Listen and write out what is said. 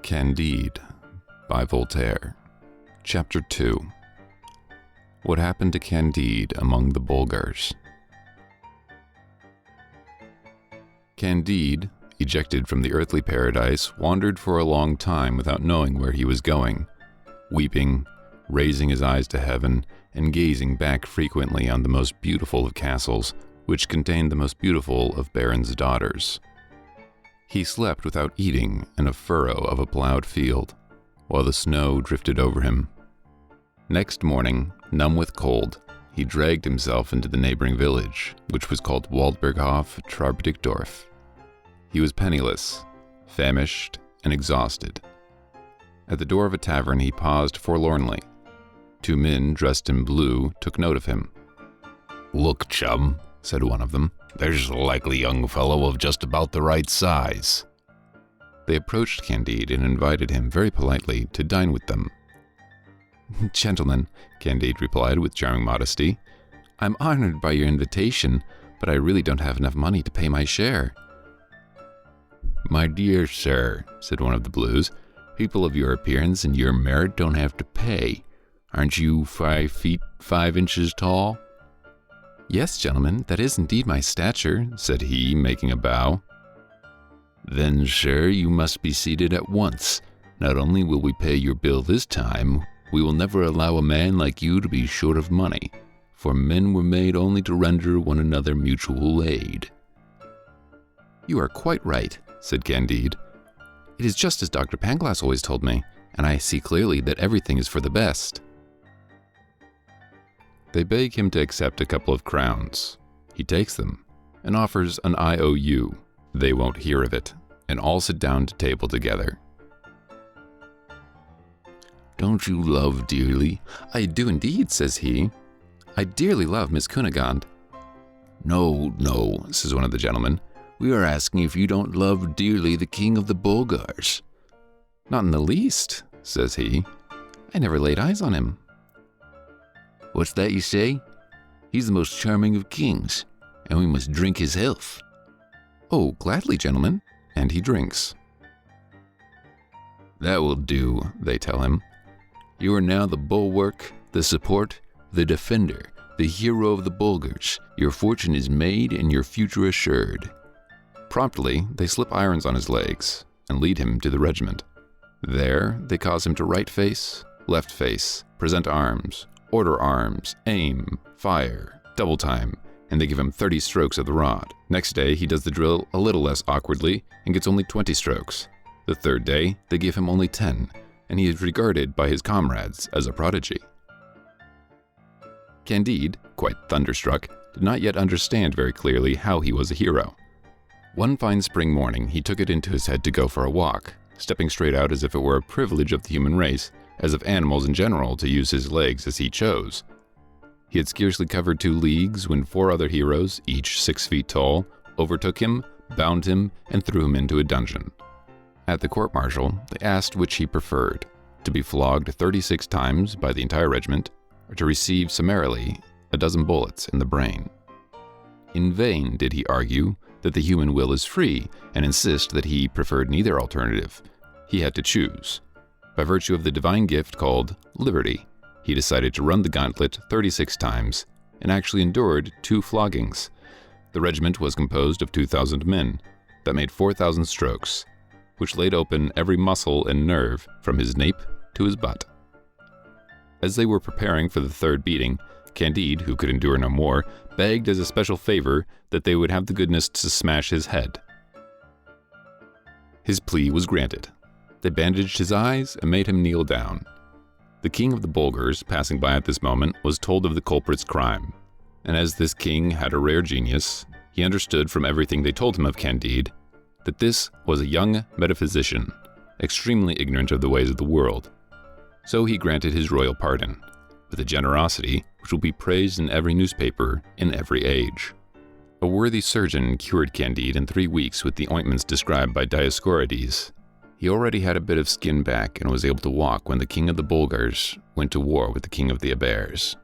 Candide by Voltaire. Chapter 2. What happened to Candide among the bougres? Candide, ejected from the earthly paradise, wandered for a long time without knowing where he was going, weeping, raising his eyes to heaven, and gazing back frequently on the most beautiful of castles, which contained the most beautiful of barons' daughters. He slept without eating in a furrow of a plowed field, while the snow drifted over him. Next morning, numb with cold, he dragged himself into the neighboring village, which was called Waldberghof Trarbdikdorf. He was penniless, famished, and exhausted. At the door of a tavern he paused forlornly. Two men dressed in blue took note of him. "Look, chum," said one of them, "there's a likely young fellow of just about the right size." They approached Candide and invited him very politely to dine with them. "Gentlemen," Candide replied with charming modesty, "I'm honored by your invitation, but I really don't have enough money to pay my share." "My dear sir," said one of the blues, "people of your appearance and your merit don't have to pay. Aren't you 5 feet 5 inches tall?" "Yes, gentlemen, that is indeed my stature," said he, making a bow. "Then, sir, you must be seated at once. Not only will we pay your bill this time, we will never allow a man like you to be short of money, for men were made only to render one another mutual aid." "You are quite right," said Candide. "It is just as Dr. Pangloss always told me, and I see clearly that everything is for the best." They beg him to accept a couple of crowns. He takes them and offers an IOU. They won't hear of it, and all sit down to table together. "Don't you love dearly?" "I do indeed," says he. "I dearly love Miss Cunegonde." No, says one of the gentlemen. "We are asking if you don't love dearly the king of the bougres." "Not in the least," says he. "I never laid eyes on him." "What's that you say? He's the most charming of kings, and we must drink his health." "Oh, gladly, gentlemen," and he drinks. "That will do," they tell him. "You are now the bulwark, the support, the defender, the hero of the bougres. Your fortune is made and your future assured." Promptly, they slip irons on his legs and lead him to the regiment. There, they cause him to right face, left face, present arms, order arms, aim, fire, double time, and they give him 30 strokes of the rod. Next day, he does the drill a little less awkwardly and gets only 20 strokes. The third day, they give him only 10, and he is regarded by his comrades as a prodigy. Candide, quite thunderstruck, did not yet understand very clearly how he was a hero. One fine spring morning, he took it into his head to go for a walk, stepping straight out as if it were a privilege of the human race, as of animals in general, to use his legs as he chose. He had scarcely covered 2 leagues when 4 other heroes, each 6 feet tall, overtook him, bound him, and threw him into a dungeon. At the court-martial, they asked which he preferred, to be flogged 36 times by the entire regiment, or to receive summarily a dozen bullets in the brain. In vain did he argue that the human will is free and insist that he preferred neither alternative. He had to choose. By virtue of the divine gift called liberty, he decided to run the gauntlet 36 times and actually endured 2 floggings. The regiment was composed of 2,000 men that made 4,000 strokes, which laid open every muscle and nerve from his nape to his butt. As they were preparing for the 3rd beating, Candide, who could endure no more, begged as a special favor that they would have the goodness to smash his head. His plea was granted. They bandaged his eyes and made him kneel down. The king of the bougres, passing by at this moment, was told of the culprit's crime, and as this king had a rare genius, he understood from everything they told him of Candide that this was a young metaphysician, extremely ignorant of the ways of the world. So he granted his royal pardon, with a generosity which will be praised in every newspaper in every age. A worthy surgeon cured Candide in 3 weeks with the ointments described by Dioscorides. He already had a bit of skin back and was able to walk when the king of the bougres went to war with the king of the Ibers.